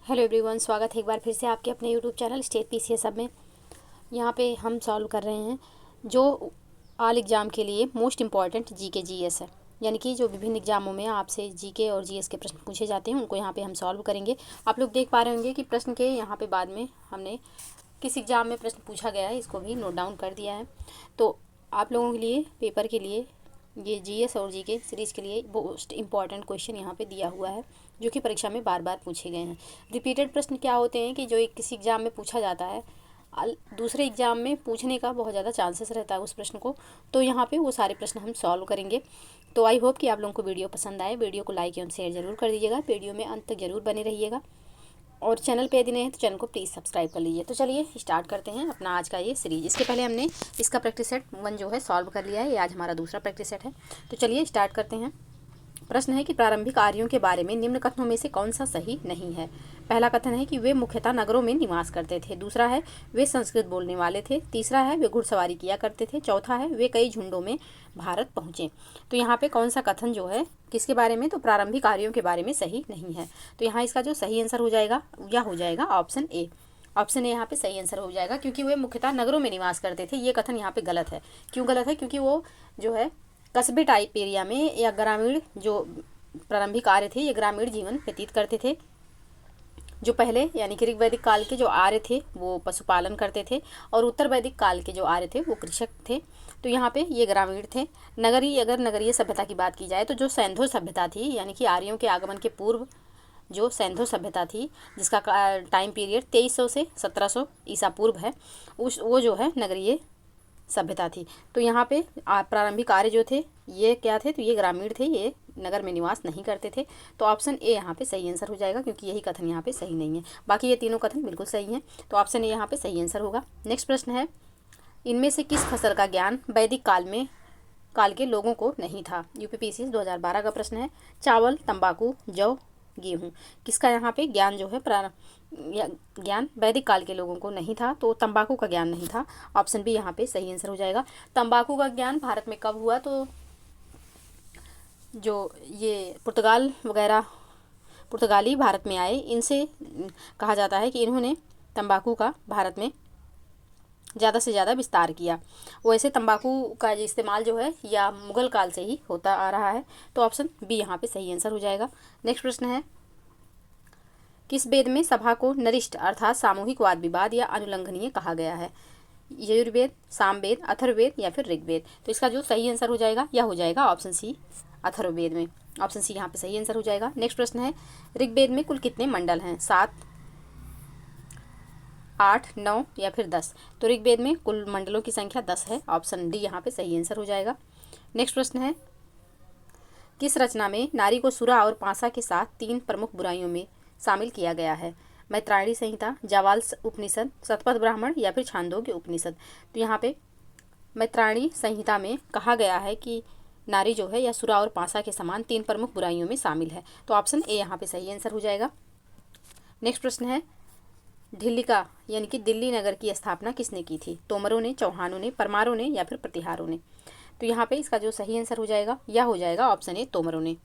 Hello everyone, स्वागत है एक बार फिर से आपके अपने यूट्यूब चैनल स्टेट पीसीएस सब में। यहाँ पे हम सॉल्व कर रहे हैं जो ऑल एग्ज़ाम के लिए मोस्ट इम्पॉर्टेंट जीके जीएस है, यानी कि जो विभिन्न एग्जामों में आपसे जीके और जीएस के प्रश्न पूछे जाते हैं उनको यहाँ पे हम सॉल्व करेंगे। आप लोग देख पा रहे होंगे कि प्रश्न के यहाँ पे बाद में हमने किस एग्ज़ाम में प्रश्न पूछा गया है इसको भी नोट डाउन कर दिया है। तो आप लोगों के लिए पेपर के लिए ये जीएस और जीके सीरीज़ के लिए मोस्ट इम्पॉर्टेंट क्वेश्चन यहाँ पे दिया हुआ है जो कि परीक्षा में बार बार पूछे गए हैं। रिपीटेड प्रश्न क्या होते हैं कि जो एक किसी एग्ज़ाम में पूछा जाता है दूसरे एग्ज़ाम में पूछने का बहुत ज़्यादा चांसेस रहता है उस प्रश्न को, तो यहाँ पे वो सारे प्रश्न हम सॉल्व करेंगे। तो आई होप कि आप लोगों को वीडियो पसंद आए। वीडियो को लाइक एवं शेयर ज़रूर कर दीजिएगा। वीडियो में अंत तक ज़रूर बने रहिएगा और चैनल पे यदि नए हैं तो चैनल को प्लीज़ सब्सक्राइब कर लीजिए। तो चलिए स्टार्ट करते हैं अपना आज का ये सीरीज। इसके पहले हमने इसका प्रैक्टिस सेट 1 जो है सॉल्व कर लिया है। ये आज हमारा दूसरा प्रैक्टिस सेट है। तो चलिए स्टार्ट करते हैं। प्रश्न है कि प्रारंभिक आर्यों के बारे में निम्न कथनों में से कौन सा सही नहीं है। पहला कथन है कि वे मुख्यतः नगरों में निवास करते थे। दूसरा है वे संस्कृत बोलने वाले थे। तीसरा है वे घुड़सवारी किया करते थे। चौथा है वे कई झुंडों में भारत पहुँचे। तो यहाँ पे कौन सा कथन जो है किसके बारे में, तो प्रारंभिक आर्यों के बारे में सही नहीं है। तो यहाँ इसका जो सही आंसर हो जाएगा या हो जाएगा ऑप्शन ए। ऑप्शन ए यहाँ पे सही आंसर हो जाएगा क्योंकि वे मुख्यतः नगरों में निवास करते थे। ये कथन यहाँ पे गलत है। क्यों गलत है? क्योंकि वो जो है कस्बे टाइप एरिया में या ग्रामीण जो प्रारंभिक आर्य थे ये ग्रामीण जीवन व्यतीत करते थे। जो पहले यानी कि ऋग वैदिक काल के जो आर्य थे वो पशुपालन करते थे और उत्तर वैदिक काल के जो आर्य थे वो कृषक थे। तो यहाँ पे ये ग्रामीण थे। अगर नगरीय सभ्यता की बात की जाए तो जो सैंधो सभ्यता थी यानी कि आर्यों के आगमन के पूर्व जो सैंधो सभ्यता थी जिसका टाइम पीरियड 2300 से 1700 ईसा पूर्व है, वो जो है नगरीय सभ्यता थी। तो यहाँ पे प्रारंभिक आर्य जो थे ये क्या थे, तो ये ग्रामीण थे, ये नगर में निवास नहीं करते थे। तो ऑप्शन ए यहाँ पे सही आंसर हो जाएगा क्योंकि यही कथन यहाँ पे सही नहीं है। बाकी ये तीनों कथन बिल्कुल सही हैं। तो ऑप्शन ए यहाँ पे सही आंसर होगा। नेक्स्ट प्रश्न है इनमें से किस फसल का ज्ञान वैदिक काल के लोगों को नहीं था। यूपीपीसीएस 2012 का प्रश्न है। चावल, तंबाकू, जौ, गेहूँ, किसका यहाँ पे ज्ञान जो है ज्ञान वैदिक काल के लोगों को नहीं था। तो तंबाकू का ज्ञान नहीं था। ऑप्शन बी यहाँ पे सही आंसर हो जाएगा। तंबाकू का ज्ञान भारत में कब हुआ, तो जो ये पुर्तगाली भारत में आए इनसे कहा जाता है कि इन्होंने तंबाकू का भारत में ज़्यादा से ज़्यादा विस्तार किया। वैसे तंबाकू का इस्तेमाल जो है या मुगल काल से ही होता आ रहा है। तो ऑप्शन बी यहाँ पे सही आंसर हो जाएगा। नेक्स्ट प्रश्न है किस वेद में सभा को नरिष्ठ अर्थात सामूहिक वाद विवाद या अनुल्लंघनीय कहा गया है। यजुर्वेद, सामवेद, अथर्ववेद या फिर ऋग्वेद। तो इसका जो सही आंसर हो जाएगा या हो जाएगा ऑप्शन सी अथर्ववेद में। ऑप्शन सी यहाँ पे सही आंसर हो जाएगा। नेक्स्ट प्रश्न है ऋग्वेद में कुल कितने मंडल हैं, 7, 8, 9 या फिर 10। तो ऋग्वेद में कुल मंडलों की संख्या 10 है। ऑप्शन डी यहाँ पे सही आंसर हो जाएगा। नेक्स्ट प्रश्न है किस रचना में नारी को सुरा और पासा के साथ 3 प्रमुख बुराइयों में शामिल किया गया है। मैत्रायणी संहिता, जावाल उपनिषद, शतपथ ब्राह्मण या फिर छांदोग्य उपनिषद। तो यहाँ पे मैत्रायणी संहिता में कहा गया है कि नारी जो है या सुरा और पासा के समान 3 प्रमुख बुराइयों में शामिल है। तो ऑप्शन ए यहाँ पे सही आंसर हो जाएगा। नेक्स्ट प्रश्न है ढिल्लिका यानी कि दिल्ली नगर की स्थापना किसने की थी। तोमरों ने, चौहानों ने, परमारों ने या फिर प्रतिहारों ने। तो यहाँ पे इसका जो सही आंसर हो जाएगा या हो जाएगा ऑप्शन ए तोमरों ने।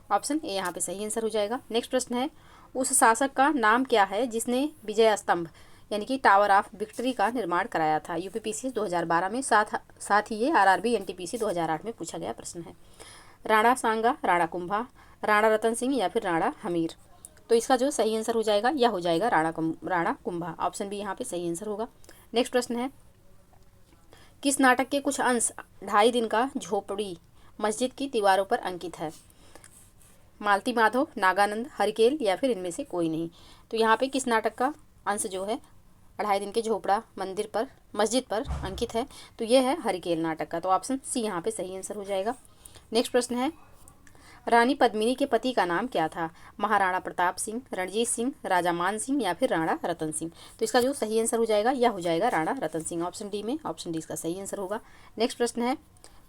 ऑप्शन ए यहाँ पे सही आंसर हो जाएगा। नेक्स्ट प्रश्न है उस शासक का नाम क्या है जिसने विजय स्तंभ यानी कि टावर ऑफ विक्ट्री का निर्माण कराया था। यूपीपीसीएस 2012 में साथ ही ये आरआरबी एनटीपीसी 2008 में पूछा गया प्रश्न है। राणा सांगा, राणा कुंभा, राणा रतन सिंह या फिर राणा हमीर। तो इसका जो सही आंसर हो जाएगा या हो जाएगा राणा कुंभा। ऑप्शन बी यहाँ पे सही आंसर होगा। नेक्स्ट प्रश्न है किस नाटक के कुछ अंश 2.5 दिन का झोपड़ी मस्जिद की दीवारों पर अंकित है। मालती माधव, नागानंद, हरिकेल या फिर इनमें से कोई नहीं। तो यहाँ पे किस नाटक का अंश जो है 2.5 दिन के झोपड़ा मस्जिद पर अंकित है, तो ये है हरिकेल नाटक का। तो ऑप्शन सी यहाँ पे सही आंसर हो जाएगा। नेक्स्ट प्रश्न है रानी पद्मिनी के पति का नाम क्या था। महाराणा प्रताप सिंह, रणजीत सिंह, राजा मान सिंह या फिर राणा रतन सिंह। तो इसका जो सही आंसर हो जाएगा या हो जाएगा राणा रतन सिंह। ऑप्शन डी में ऑप्शन डी इसका सही आंसर होगा। नेक्स्ट प्रश्न है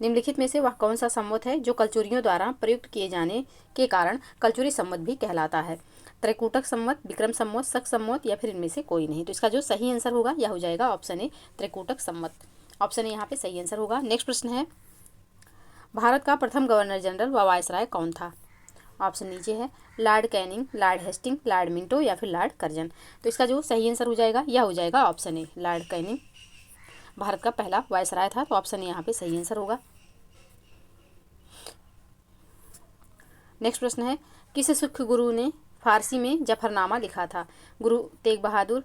निम्नलिखित में से वह कौन सा सम्मत है जो कलचुरियों द्वारा प्रयुक्त किए जाने के कारण कलचुरी सम्मत भी कहलाता है। त्रैकूटक सम्मत, विक्रम सम्मत, शक सम्मत या फिर इनमें से कोई नहीं। तो इसका जो सही आंसर होगा या हो जाएगा ऑप्शन ए त्रैकूटक सम्मत। ऑप्शन ए यहाँ पे सही आंसर होगा। नेक्स्ट प्रश्न है भारत का प्रथम गवर्नर जनरल व वायसराय कौन था। ऑप्शन नीचे है, Lord Canning, Lord Hasting, Lord Minto या फिर लॉर्ड कर्जन। तो इसका जो सही आंसर हो जाएगा यह हो जाएगा ऑप्शन ए, लॉर्ड कैनिंग भारत का पहला वायसराय था, तो ऑप्शन ए यहाँ पे सही आंसर होगा। नेक्स्ट प्रश्न है, किस सिख गुरु ने फारसी में जफरनामा लिखा था? गुरु तेग बहादुर,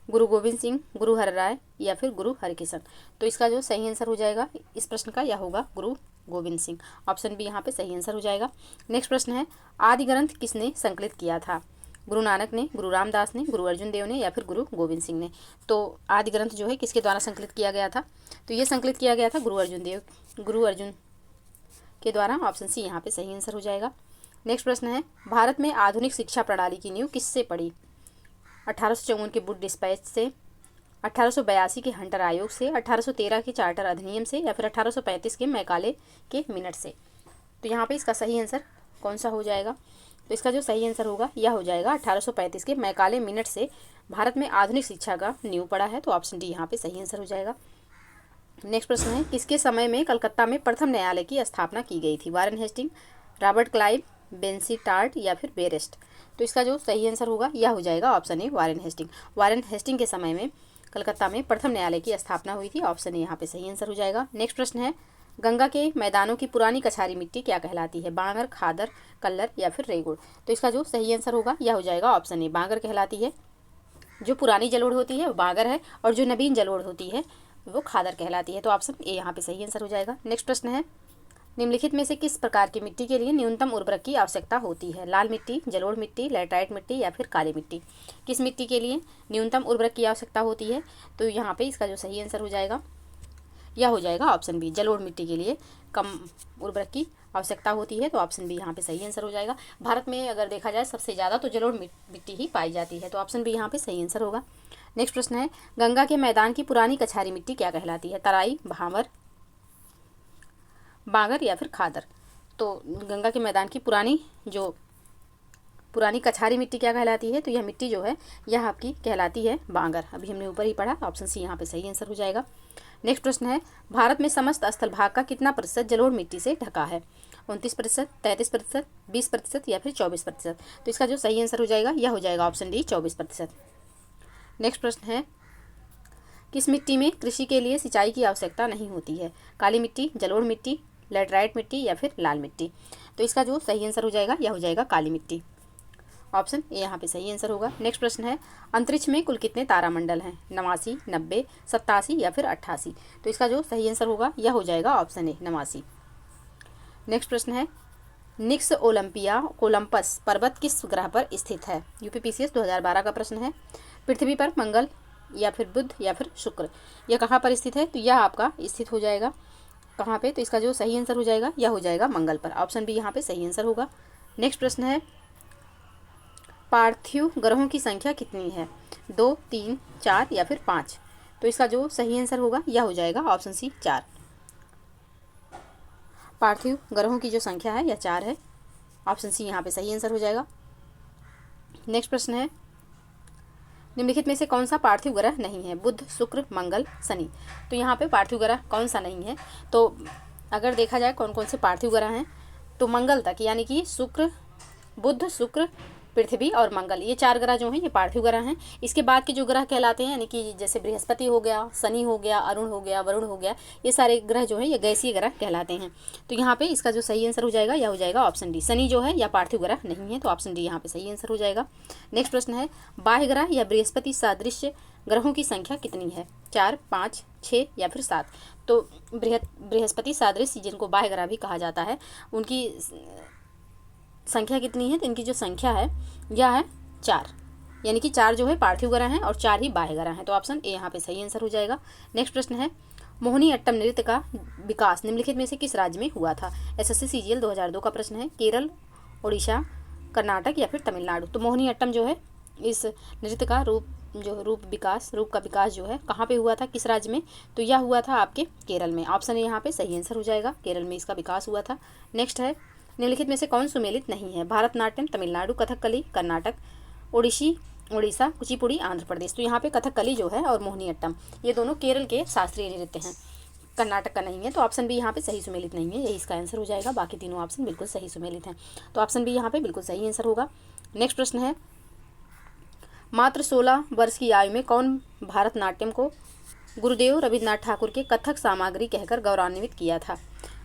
गुरु गोविंद सिंह, गुरु हरराय या फिर गुरु हरकिशन। तो इसका जो सही आंसर हो जाएगा इस प्रश्न का यह होगा गुरु गोविंद सिंह। ऑप्शन बी यहाँ पे सही आंसर हो जाएगा। नेक्स्ट प्रश्न है, आदि ग्रंथ किसने संकलित किया था? गुरु नानक ने, गुरु रामदास ने, गुरु अर्जुन देव ने या फिर गुरु गोविंद सिंह ने। तो आदि ग्रंथ जो है किसके द्वारा संकलित किया गया था? तो ये संकलित किया गया था गुरु अर्जुन के द्वारा। ऑप्शन सी यहाँ पे सही आंसर हो जाएगा। नेक्स्ट प्रश्न है, भारत में आधुनिक शिक्षा प्रणाली की नींव किससे पड़ी? 1854 के वुड डिस्पैच से, 1882 के हंटर आयोग से, 1813 के चार्टर अधिनियम से या फिर 1835 के मैकाले के मिनट से। तो यहाँ पे इसका सही आंसर कौन सा हो जाएगा? तो इसका जो सही आंसर होगा यह हो जाएगा 1835 के मैकाले मिनट से भारत में आधुनिक शिक्षा का नींव पड़ा है। तो ऑप्शन डी यहाँ पे सही आंसर हो जाएगा। नेक्स्ट प्रश्न है, किसके समय में कलकत्ता में प्रथम न्यायालय की स्थापना की गई थी? Warren Hastings, Robert Clive, Vansittart या फिर बेरेस्ट। तो इसका जो सही आंसर होगा यह हो जाएगा option A, Warren Hasting. Warren Hasting के समय में कलकत्ता में प्रथम न्यायालय की स्थापना हुई थी। ऑप्शन ए यहाँ पे सही आंसर हो जाएगा। नेक्स्ट प्रश्न है, गंगा के मैदानों की पुरानी कछारी मिट्टी क्या कहलाती है? बांगर, खादर, कल्लर या फिर रेगुड़। तो इसका जो सही आंसर होगा यह हो जाएगा ऑप्शन ए, बांगर कहलाती है। जो पुरानी जलोढ़ होती है वो बांगर है और जो नवीन जलोढ़ होती है वो खादर कहलाती है। तो ऑप्शन ए यहाँ पे सही आंसर हो जाएगा। नेक्स्ट प्रश्न है, निम्नलिखित में से किस प्रकार की मिट्टी के लिए न्यूनतम उर्वरक की आवश्यकता होती है? लाल मिट्टी, जलोढ़ मिट्टी, लैटराइट मिट्टी या फिर काली मिट्टी। किस मिट्टी के लिए न्यूनतम उर्वरक की आवश्यकता होती है? तो यहाँ पे इसका जो सही आंसर हो जाएगा यह हो जाएगा ऑप्शन बी, जलोढ़ मिट्टी के लिए कम उर्वरक की आवश्यकता होती है। तो ऑप्शन बी यहाँ पे सही आंसर हो जाएगा। भारत में अगर देखा जाए सबसे ज़्यादा तो जलोढ़ मिट्टी ही पाई जाती है। तो ऑप्शन बी यहाँ पे सही आंसर होगा। नेक्स्ट प्रश्न है, गंगा के मैदान की पुरानी कछारी मिट्टी क्या कहलाती है? तराई, भांवर, बांगर या फिर खादर। तो गंगा के मैदान की पुरानी कछारी मिट्टी क्या कहलाती है? तो यह मिट्टी जो है यह आपकी कहलाती है बांगर। अभी हमने ऊपर ही पढ़ा, ऑप्शन सी यहाँ पे सही आंसर हो जाएगा। नेक्स्ट प्रश्न है, भारत में समस्त स्थल भाग का कितना प्रतिशत जलोढ़ मिट्टी से ढका है? 29%, 33%, 20% या फिर 24%। तो इसका जो सही आंसर हो जाएगा यह हो जाएगा ऑप्शन डी, 24%। नेक्स्ट प्रश्न है, किस मिट्टी में कृषि के लिए सिंचाई की आवश्यकता नहीं होती है? काली मिट्टी, जलोढ़ मिट्टी, लैटराइट मिट्टी या फिर लाल मिट्टी। तो इसका जो सही आंसर हो जाएगा यह हो जाएगा काली मिट्टी। ऑप्शन ए यहाँ पे सही आंसर होगा। नेक्स्ट प्रश्न है, अंतरिक्ष में कुल कितने तारामंडल हैं? 89, 90, 87 या फिर 88। तो इसका जो सही आंसर होगा यह हो जाएगा ऑप्शन ए, 89। नेक्स्ट प्रश्न है, निक्स ओलंपस पर्वत किस ग्रह पर स्थित है? यूपीपीसीएस 2012 का प्रश्न है। पृथ्वी पर, मंगल या फिर बुध या फिर शुक्र। यह कहाँ पर स्थित है? तो यह आपका स्थित हो जाएगा कहाँ पे? तो इसका जो सही आंसर हो जाएगा यह हो जाएगा मंगल पर। ऑप्शन बी यहाँ पे सही आंसर होगा। नेक्स्ट प्रश्न है, पार्थिव ग्रहों की संख्या कितनी है? 2, 3, 4 या फिर 5। तो इसका जो सही आंसर होगा यह हो जाएगा ऑप्शन सी, 4। पार्थिव ग्रहों की जो संख्या है यह 4 है। ऑप्शन सी यहाँ पे सही आंसर हो जाएगा। नेक्स्ट प्रश्न है, निम्नलिखित में से कौन सा पार्थिव ग्रह नहीं है? बुध, शुक्र, मंगल, शनि। तो यहाँ पे पार्थिव ग्रह कौन सा नहीं है? तो अगर देखा जाए कौन कौन से पार्थिव ग्रह हैं तो मंगल तक, यानी कि शुक्र, बुध, शुक्र, पृथ्वी और मंगल, ये 4 ग्रह जो हैं ये पार्थिव ग्रह हैं। इसके बाद के जो ग्रह कहलाते हैं, यानी कि जैसे बृहस्पति हो गया, शनि हो गया, अरुण हो गया, वरुण हो गया, ये सारे ग्रह जो हैं ये गैसीय ग्रह कहलाते हैं। तो यहाँ पे इसका जो सही आंसर हो जाएगा यह हो जाएगा ऑप्शन डी। शनि जो है यह पार्थिव ग्रह नहीं है, तो ऑप्शन डी यहाँ पे सही आंसर हो जाएगा। नेक्स्ट प्रश्न है, बाह्य ग्रह या बृहस्पति सादृश्य ग्रहों की संख्या कितनी है? 4, 5, 6 या फिर 7। तो बृहस्पति सादृश्य जिनको बाह्य ग्रह भी कहा जाता है उनकी संख्या कितनी है? तो इनकी जो संख्या है यह है 4, यानी कि 4 जो है पार्थिव ग्रह हैं और 4 ही बाह्य ग्रह हैं। तो ऑप्शन ए यहाँ पे सही आंसर हो जाएगा। नेक्स्ट प्रश्न है, मोहिनी अट्टम नृत्य का विकास निम्नलिखित में से किस राज्य में हुआ था? एसएससी सीजीएल 2002 का प्रश्न है। केरल, उड़ीसा, कर्नाटक या फिर तमिलनाडु। तो मोहिनी अट्टम जो है इस नृत्य का रूप का विकास जो है कहाँ पे हुआ था, किस राज्य में? तो यह हुआ था आपके केरल में। ऑप्शन ए यहाँ पे सही आंसर हो जाएगा, केरल में इसका विकास हुआ था। नेक्स्ट है, निम्नलिखित में से कौन सुमेलित नहीं है? भरतनाट्यम तमिलनाडु, कथकली कर्नाटक, उड़ीसा, कुचिपुड़ी आंध्र प्रदेश। तो यहाँ पे कथकली जो है और मोहिनी अट्टम ये दोनों केरल के शास्त्रीय नृत्य हैं। कर्नाटक का नहीं है, तो ऑप्शन बी यहाँ पे सही सुमेलित नहीं है, यही इसका आंसर हो जाएगा। बाकी तीनों ऑप्शन बिल्कुल सही सुमेलित हैं, तो ऑप्शन बी यहाँ पे बिल्कुल सही आंसर होगा। नेक्स्ट प्रश्न है, मात्र 16 वर्ष की आयु में कौन भारतनाट्यम को गुरुदेव रविन्द्रनाथ ठाकुर के कथक सामग्री कहकर गौरवान्वित किया था?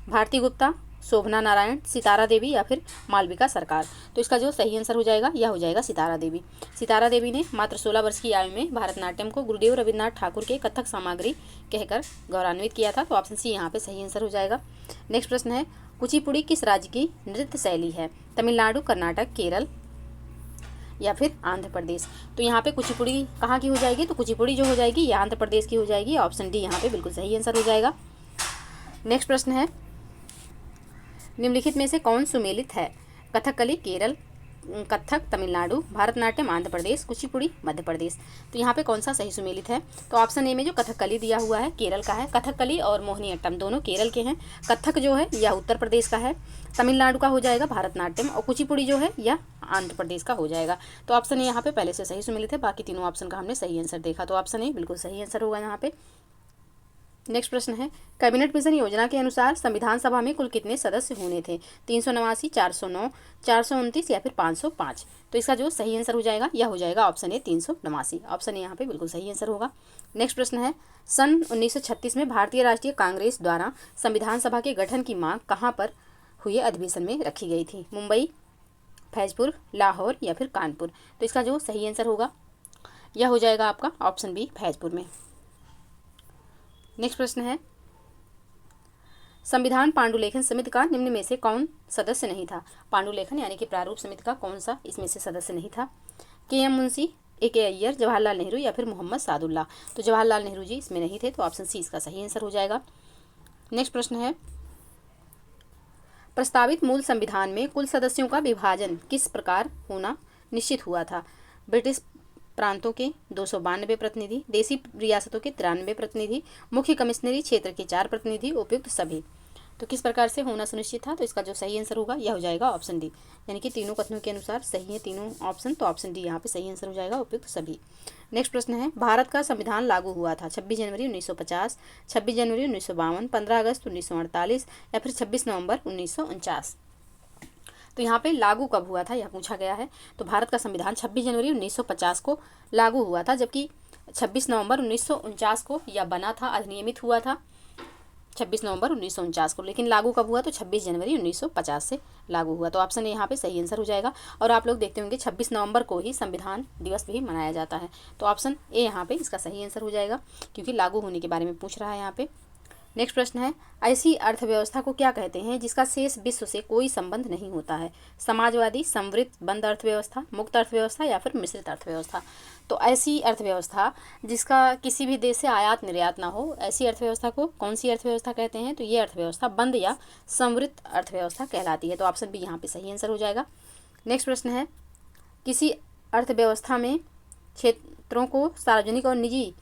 भारती गुप्ता, शोभना नारायण, सितारा देवी या फिर मालविका सरकार? तो इसका जो सही आंसर हो जाएगा यह हो जाएगा सितारा देवी। सितारा देवी ने मात्र 16 वर्ष की आयु में भारतनाट्यम को गुरुदेव रविन्द्रनाथ ठाकुर के कथक सामग्री कहकर गौरवान्वित किया था, तो ऑप्शन सी यहाँ पे सही आंसर हो जाएगा। नेक्स्ट प्रश्न है, कुचिपुड़ी किस राज्य की नृत्य शैली है? तमिलनाडु, कर्नाटक, केरल या फिर आंध्र प्रदेश? तो यहाँ पे कुचिपुड़ी कहाँ की हो जाएगी? तो कुचिपुड़ी जो हो जाएगी ये आंध्र प्रदेश की हो जाएगी, ऑप्शन डी यहाँ पे बिल्कुल सही आंसर हो जाएगा। नेक्स्ट प्रश्न है, निम्नलिखित में से कौन सुमेलित है? कथकली केरल, कथक तमिलनाडु, भारतनाट्यम आंध्र प्रदेश, कुचिपुड़ी मध्य प्रदेश? तो यहाँ पे कौन सा सही सुमेलित है? तो ऑप्शन ए में जो कथकली दिया हुआ है केरल का है। कथकली और मोहिनीअट्टम दोनों केरल के हैं। कथक जो है यह उत्तर प्रदेश का है। तमिलनाडु का हो जाएगा भारतनाट्यम, और कुचिपुड़ी जो है यह आंध्र प्रदेश का हो जाएगा। तो ऑप्शन ए यहाँ पे पहले से सही सुमेलित है, बाकी तीनों ऑप्शन का हमने सही आंसर देखा, तो ऑप्शन ए बिल्कुल सही आंसर होगा यहाँ पे। नेक्स्ट प्रश्न है, कैबिनेट मिशन योजना के अनुसार संविधान सभा में कुल कितने सदस्य होने थे? 389, 409, 429 या फिर 505? तो इसका जो सही आंसर हो जाएगा यह हो जाएगा ऑप्शन ए 389। ऑप्शन ए यहाँ पे बिल्कुल सही आंसर होगा। नेक्स्ट प्रश्न है, सन 1936 में भारतीय राष्ट्रीय कांग्रेस द्वारा संविधान सभा के गठन की मांग कहाँ पर हुए अधिवेशन में रखी गई थी? मुंबई, फैजपुर, लाहौर या फिर कानपुर? तो इसका जो सही आंसर होगा यह हो जाएगा आपका ऑप्शन बी फैजपुर में। नेक्स्ट प्रश्न है, संविधान पांडुलेखन समिति का निम्न में से कौन सदस्य नहीं था? पांडुलेखन यानी कि प्रारूप समिति का कौन सा इसमें से सदस्य नहीं था? के.एम. मुंशी, ए.के. अय्यर, जवाहरलाल नेहरू या फिर मोहम्मद सादुल्ला? तो जवाहरलाल नेहरू जी इसमें नहीं थे, तो ऑप्शन सी इसका सही आंसर हो जाएगा। नेक्स्ट प्रश्न है, प्रस्तावित मूल संविधान में कुल सदस्यों का विभाजन किस प्रकार होना निश्चित हुआ था? ब्रिटिश प्रांतों के 292 प्रतिनिधि, देसी रियासतों के 93 प्रतिनिधि, मुख्य कमिश्नरी क्षेत्र के 4 प्रतिनिधि, उपयुक्त सभी? तो किस प्रकार से होना सुनिश्चित था? तो इसका जो सही आंसर होगा यह हो जाएगा ऑप्शन डी, यानी कि तीनों कथनों के अनुसार सही है तीनों ऑप्शन, तो ऑप्शन डी यहाँ पे सही आंसर हो जाएगा, उपयुक्त सभी। नेक्स्ट प्रश्न है, भारत का संविधान लागू हुआ था 26 जनवरी 1950, 26 जनवरी 1952, 15 अगस्त 1948 या फिर 26 नवंबर 1949? तो यहाँ पे लागू कब हुआ था यह पूछा गया है। तो भारत का संविधान 26 जनवरी 1950 को लागू हुआ था, जबकि 26 नवंबर 1949 को यह बना था, अधिनियमित हुआ था 26 नवंबर 1949 को, लेकिन लागू कब हुआ? तो 26 जनवरी 1950 से लागू हुआ, तो ऑप्शन ए यहाँ पे सही आंसर हो जाएगा। और आप लोग देखते होंगे 26 नवंबर को ही संविधान दिवस भी मनाया जाता है, तो ऑप्शन ए यहाँ पे इसका सही आंसर हो जाएगा, क्योंकि लागू होने के बारे में पूछ रहा है यहाँ पे। नेक्स्ट प्रश्न है, ऐसी अर्थव्यवस्था को क्या कहते हैं जिसका शेष विश्व से कोई संबंध नहीं होता है? समाजवादी, समृद्ध, बंद अर्थव्यवस्था, मुक्त अर्थव्यवस्था या फिर मिश्रित अर्थव्यवस्था? तो ऐसी अर्थव्यवस्था जिसका किसी भी देश से आयात निर्यात ना हो, ऐसी अर्थव्यवस्था को कौन सी अर्थव्यवस्था कहते हैं? तो ये अर्थव्यवस्था बंद या समृद्ध अर्थव्यवस्था कहलाती है, तो ऑप्शन बी यहाँ पे सही आंसर हो जाएगा। नेक्स्ट प्रश्न है, किसी अर्थव्यवस्था में क्षेत्रों को सार्वजनिक और निजी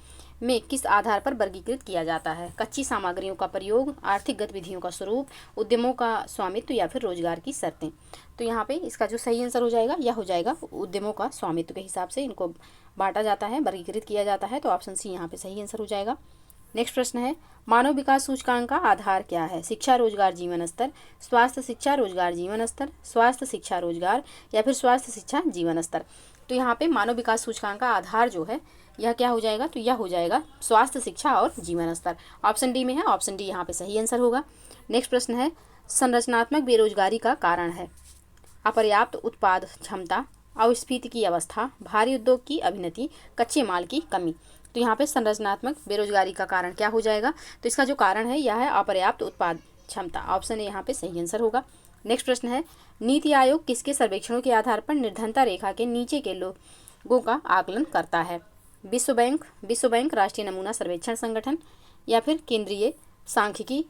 में किस आधार पर वर्गीकृत किया जाता है? कच्ची सामग्रियों का प्रयोग, आर्थिक गतिविधियों का स्वरूप, उद्यमों का स्वामित्व या फिर रोजगार की शर्तें? तो यहाँ पे इसका जो सही आंसर हो जाएगा यह हो जाएगा उद्यमों का स्वामित्व के हिसाब से इनको बांटा जाता है, वर्गीकृत किया जाता है, तो ऑप्शन सी यहाँ पे सही आंसर हो जाएगा। नेक्स्ट प्रश्न है, मानव विकास सूचकांक का आधार क्या है? शिक्षा, रोजगार, जीवन स्तर, स्वास्थ्य, शिक्षा, रोजगार, जीवन स्तर, स्वास्थ्य, शिक्षा, रोजगार या फिर स्वास्थ्य, शिक्षा, जीवन स्तर? तो यहाँ पे मानव विकास सूचकांक का आधार जो है यह क्या हो जाएगा? तो यह हो जाएगा स्वास्थ्य, शिक्षा और जीवन स्तर, ऑप्शन डी में है, ऑप्शन डी यहाँ पे सही आंसर होगा। नेक्स्ट प्रश्न है, संरचनात्मक बेरोजगारी का कारण है अपर्याप्त उत्पाद क्षमता, अस्फीति की अवस्था, भारी उद्योग की अभिनति, कच्चे माल की कमी? तो यहाँ पे संरचनात्मक बेरोजगारी का कारण क्या हो जाएगा? तो इसका जो कारण है यह है अपर्याप्त उत्पाद क्षमता, ऑप्शन ए यहाँ पे सही आंसर होगा। नेक्स्ट प्रश्न है, नीति आयोग किसके सर्वेक्षणों के आधार पर निर्धनता रेखा के नीचे के लोगों का आकलन करता है? विश्व बैंक, राष्ट्रीय नमूना सर्वेक्षण संगठन या फिर केंद्रीय सांख्यिकी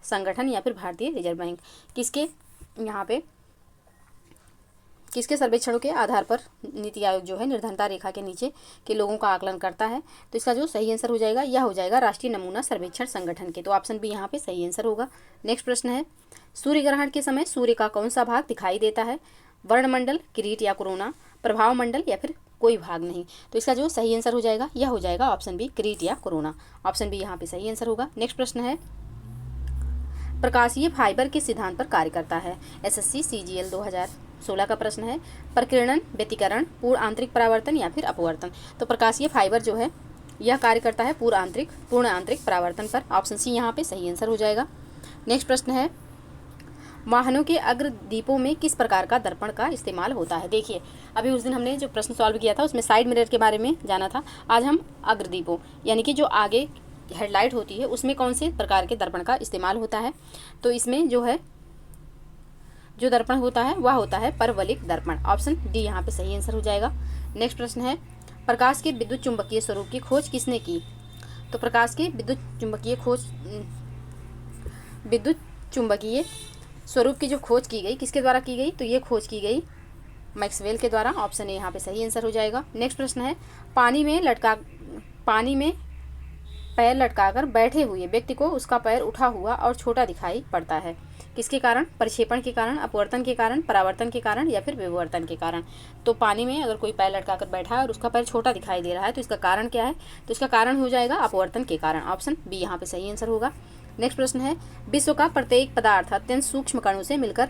संगठन या फिर भारतीय रिजर्व बैंक? किसके यहाँ पे किसके सर्वेक्षणों के आधार पर नीति आयोग जो है निर्धनता रेखा के नीचे के लोगों का आकलन करता है? तो इसका जो सही आंसर हो जाएगा यह हो जाएगा राष्ट्रीय नमूना सर्वेक्षण संगठन के, तो ऑप्शन बी यहाँ पे सही आंसर होगा। नेक्स्ट प्रश्न है, सूर्य ग्रहण के समय सूर्य का कौन सा भाग दिखाई देता है? वर्णमंडल, किरीट या कोरोना, प्रभाव मंडल या फिर कोई भाग नहीं? तो इसका जो सही आंसर हो जाएगा यह हो जाएगा ऑप्शन बी किरीट या कोरोना, ऑप्शन बी यहाँ पे सही आंसर होगा। नेक्स्ट प्रश्न है, प्रकाशीय फाइबर किस सिद्धांत पर कार्य करता है? SSC CGL 2016 का प्रश्न है। प्रकीर्णन, व्यतिकरण, पूर्ण आंतरिक परावर्तन या फिर अपवर्तन। तो प्रकाशीय फाइबर जो है यह कार्य करता है पूर्ण आंतरिक परावर्तन पर। ऑप्शन सी यहाँ पे सही आंसर हो जाएगा। नेक्स्ट प्रश्न है, वाहनों के अग्रदीपों में किस प्रकार का दर्पण का इस्तेमाल होता है? देखिए, अभी उस दिन हमने जो प्रश्न सॉल्व किया था उसमें साइड मिरर के बारे में जाना था। आज हम अग्रदीपों यानी कि जो आगे हेडलाइट होती है उसमें कौन से प्रकार के दर्पण का इस्तेमाल होता है। तो इसमें जो दर्पण होता है वह होता है परवलिक दर्पण। ऑप्शन डी यहाँ पे सही आंसर हो जाएगा। नेक्स्ट प्रश्न है, प्रकाश के विद्युत चुंबकीय स्वरूप की खोज किसने की? तो प्रकाश के विद्युत चुंबकीय स्वरूप की जो खोज की गई किसके द्वारा की गई? तो ये खोज की गई मैक्सवेल के द्वारा। ऑप्शन ए यहाँ पे सही आंसर हो जाएगा। नेक्स्ट प्रश्न है, पानी में पैर लटकाकर बैठे हुए व्यक्ति को उसका पैर उठा हुआ और छोटा दिखाई पड़ता है किसके कारण? परिक्षेपण के कारण, अपवर्तन के कारण, परावर्तन के कारण या फिर विवर्तन के कारण। तो पानी में अगर कोई पैर लटकाकर बैठा है और उसका पैर छोटा दिखाई दे रहा है तो इसका कारण क्या है? तो इसका कारण हो जाएगा अपवर्तन के कारण। ऑप्शन बी यहाँ पे सही आंसर होगा। नेक्स्ट प्रश्न है, विश्व का प्रत्येक पदार्थ अत्यंत सूक्ष्म कणों से मिलकर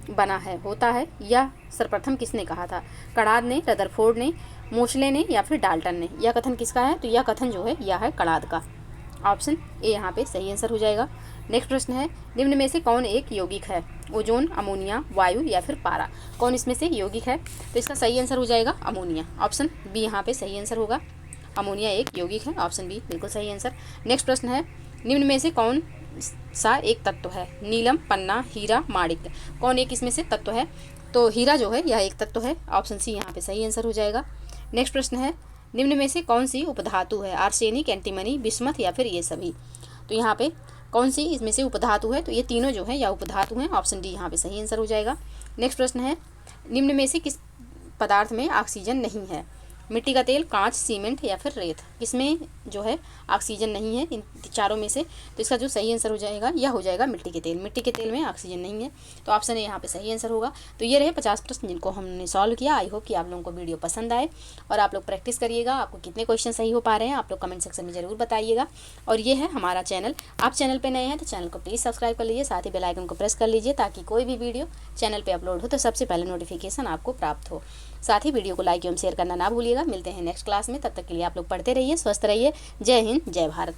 बना होता है यह सर्वप्रथम किसने कहा था? कणाद ने, रदरफोर्ड ने, मोशले ने या फिर डाल्टन ने। यह कथन किसका है? तो यह कथन जो है यह है कणाद का। ऑप्शन ए यहाँ पे सही आंसर हो जाएगा। नेक्स्ट प्रश्न है, निम्न में से कौन एक यौगिक है? ओजोन, अमोनिया, वायु या फिर पारा। कौन इसमें से यौगिक है? तो इसका सही आंसर हो जाएगा अमोनिया। ऑप्शन बी यहाँ पे सही आंसर होगा। अमोनिया एक यौगिक है। ऑप्शन बी बिल्कुल सही आंसर। नेक्स्ट प्रश्न है, निम्न में से कौन सा एक तत्व है? नीलम, पन्ना, हीरा, माणिक्य। कौन एक इसमें से तत्व है? तो हीरा जो है यह एक तत्व है। ऑप्शन सी यहाँ पे सही आंसर हो जाएगा। नेक्स्ट प्रश्न है, निम्न में से कौन सी उपधातु है? आर्सेनिक, एंटीमनी, बिस्मथ या फिर ये सभी। तो यहाँ पे कौन सी इसमें से उपधातु है? तो ये तीनों जो है या उपधातु हैं। ऑप्शन डी यहाँ पे सही आंसर हो जाएगा। नेक्स्ट प्रश्न है, निम्न में से किस पदार्थ में ऑक्सीजन नहीं है? मिट्टी का तेल, कांच, सीमेंट या फिर रेत। किसमें जो है ऑक्सीजन नहीं है इन चारों में से? तो इसका जो सही आंसर हो जाएगा यह हो जाएगा मिट्टी के तेल। मिट्टी के तेल में ऑक्सीजन नहीं है। तो ऑप्शन ए यहाँ पे सही आंसर होगा। तो ये रहे 50 प्रश्न जिनको हमने सॉल्व किया। आई होप कि आप लोगों को वीडियो पसंद आए और आप लोग प्रैक्टिस करिएगा। आपको कितने क्वेश्चन सही हो पा रहे हैं आप लोग कमेंट सेक्शन में जरूर बताइएगा। और ये है हमारा चैनल। आप चैनल पर नए हैं तो चैनल को प्लीज़ सब्सक्राइब कर लीजिए, साथ ही बेल आइकन को प्रेस कर लीजिए ताकि कोई भी वीडियो चैनल पर अपलोड हो तो सबसे पहले नोटिफिकेशन आपको प्राप्त हो। साथ ही वीडियो को लाइक एवं शेयर करना ना भूलिएगा। मिलते हैं नेक्स्ट क्लास में, तब तक के लिए आप लोग पढ़ते रहिए, स्वस्थ रहिए। जय हिंद, जय भारत।